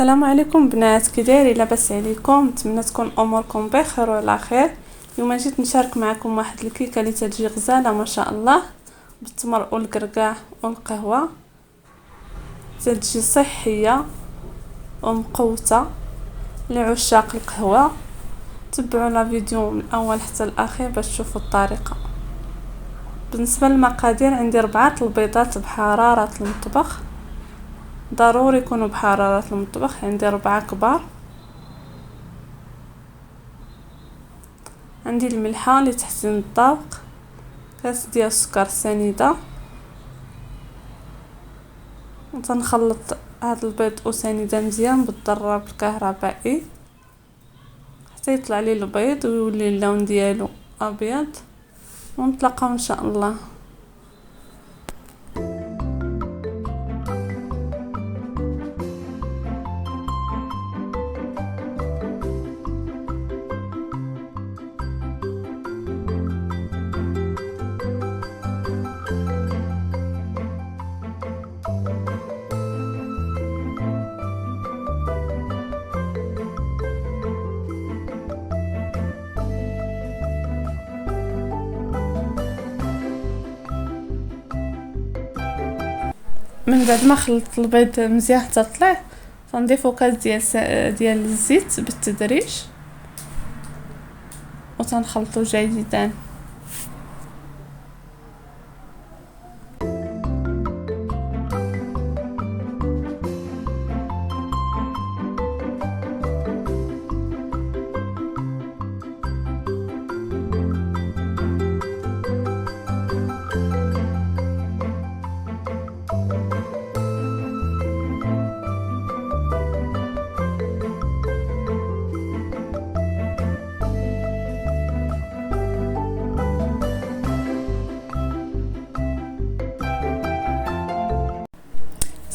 السلام عليكم بنات، كي دايرين؟ لاباس عليكم؟ نتمنى تكون اموركم بخير وعلى خير. اليوم جيت نشارك معكم واحد الكيكه اللي تجي غزاله ما شاء الله، بالتمر والقرقاع والقهوه. تجي صحيه ومقوته لعشاق القهوه. تبعوا لا فيديو من الاول حتى الاخير باش تشوفوا الطريقه. بالنسبه للمقادير، عندي 4 البيضات بحراره المطبخ، ضروري يكونوا بحرارة المطبخ. عندي 4 كبار. عندي الملحة لتحسين الذوق، كاس ديال السكر سنيدة. وتنخلط هذا البيض وسنيدة مزيان بالضرب الكهربائي حتى يطلع لي البيض ويولي اللون ديالو ابيض، ونتلاقاو ان شاء الله. من بعد ما خلطت البيض مزيان حتى طلع، تنضيفو كاس ديال الزيت بالتدريج وتنخلطو جيدا.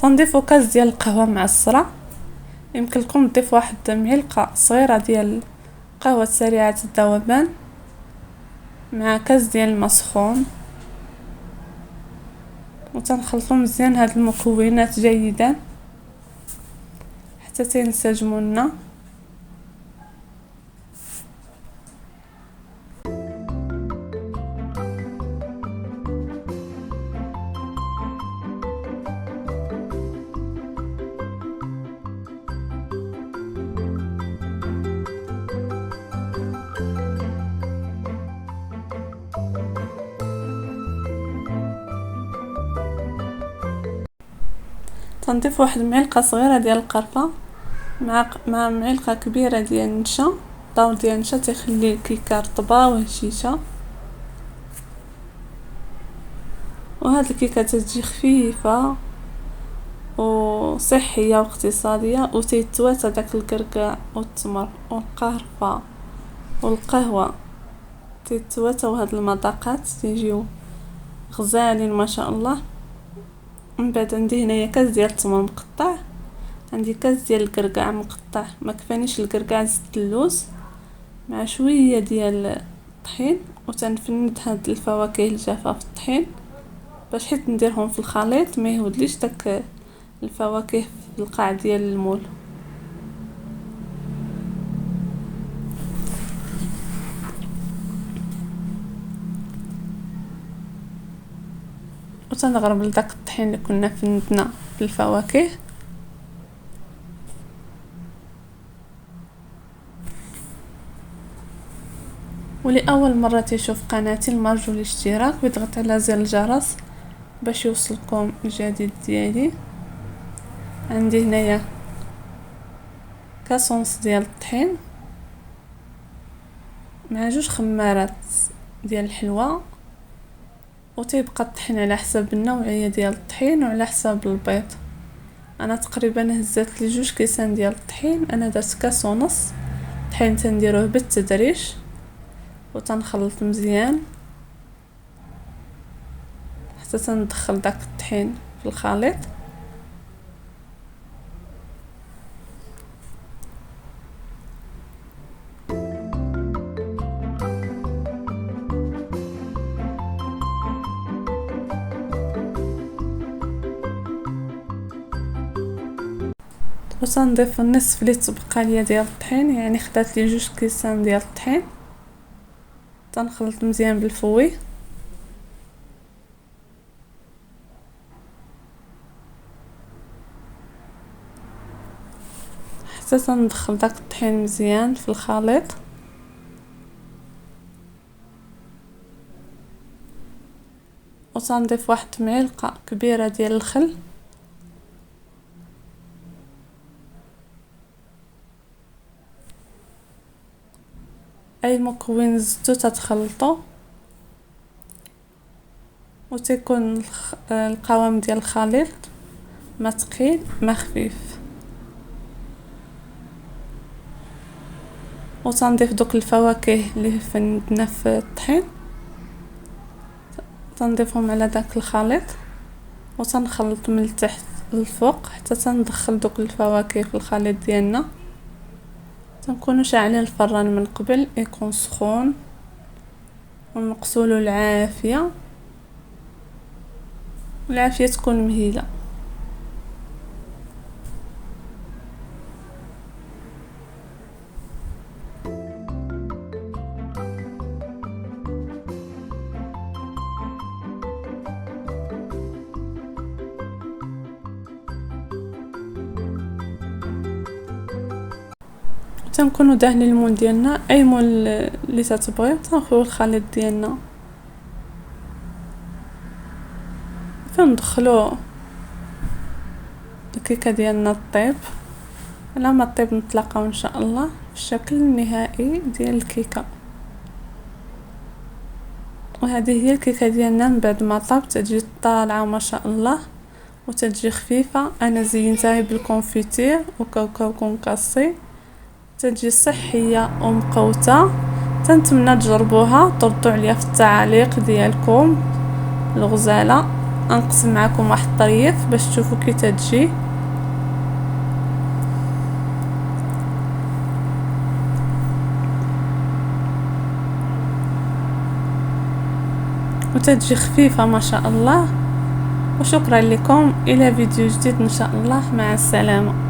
تنضيفو كاس ديال القهوه معصره، يمكن لكم تضيف واحد معلقه صغيره ديال قهوه سريعه الذوبان مع كاس ديال الماء سخون، وتنخلطو مزيان هاد المكونات جيدا حتى تنسجموا لنا. تنضيف واحد معلقه صغيره ديال القرفه مع معلقه كبيره ديال النشا. الطاول ديال النشا تيخلي الكيكه رطبه وهشيشه، وهاد الكيكه تجي خفيفه وصحيه واقتصاديه، وتيتواتى داك الكركاع والتمر والقرفه والقهوه تيتواتى، وهاد المذاقات تيجيو غزالين ما شاء الله. من بعد عندي هنايا كاس ديال التمر مقطع، عندي كاس ديال الكركاع مقطع، ما كفانيش الكركاع زدت اللوز مع شويه ديال الطحين، وتنفند هاد الفواكه الجافه في الطحين باش حيت نديرهم في الخليط ما يهودليش داك الفواكه في القاع ديال المول. وتنغرب لداك الطحين اللي كنا فندنا في الفواكه. ولأول مرة تشوف قناتي المرجو الاشتراك ويضغط على زر الجرس باش يوصلكم الجديد ديالي. عندي هنايا كاس ونص ديال الطحين مع 2 خمارات ديال الحلوى، وتيبقى الطحين على حسب النوعيه ديال الطحين وعلى حسب البيض. انا تقريبا هزت لي 2 كيسان ديال الطحين، انا درت كاس ونص طحين. تنديروه بالتدريج وتنخلط مزيان حتى تندخل داك الطحين في الخليط. وتنضيف النصف اللي تبقى ليا ديال الطحين، يعني خدات لي 2 كيسان ديال الطحين. تنخلط مزيان بالفوي. حتى تندخل داك الطحين مزيان في الخليط. وتنضيف واحد معلقه كبيره ديال الخل. اي مكون زدتو تتخلطو وتكون القوام ديال الخليط ما ثقيل ما خفيف. وتنضيف دوك الفواكه اللي فندنا في الطحين، تنضيفهم على داك الخليط وتنخلط من التحت للفوق حتى تندخل دوك الفواكه في الخليط ديالنا. تنكونوا شاعلين الفران من قبل يكون سخون ونقصولو العافيه، والعافيه تكون مهيله. تنكونوا دهنين المول ديالنا، اي مول اللي تتبغيو. تنخويو الخليط ديالنا فندخلو الكيكه ديالنا الطيب. لما الطيب نتلاقاو ان شاء الله في الشكل النهائي ديال الكيكه. وهذه هي الكيكه ديالنا من بعد ما طاب، تجي طالعه ما شاء الله وتجي خفيفه. انا زينتها بالكونفيتير وكاوكاو كونكاسي، تجي صحيه ومقوته. تنتمنى تجربوها، طردوا عليا في التعاليق ديالكم الغزاله. انقسم معكم واحد الطريف باش تشوفوا كي تجي. وتجي خفيفه ما شاء الله. وشكرا لكم، الى فيديو جديد ان شاء الله، مع السلامه.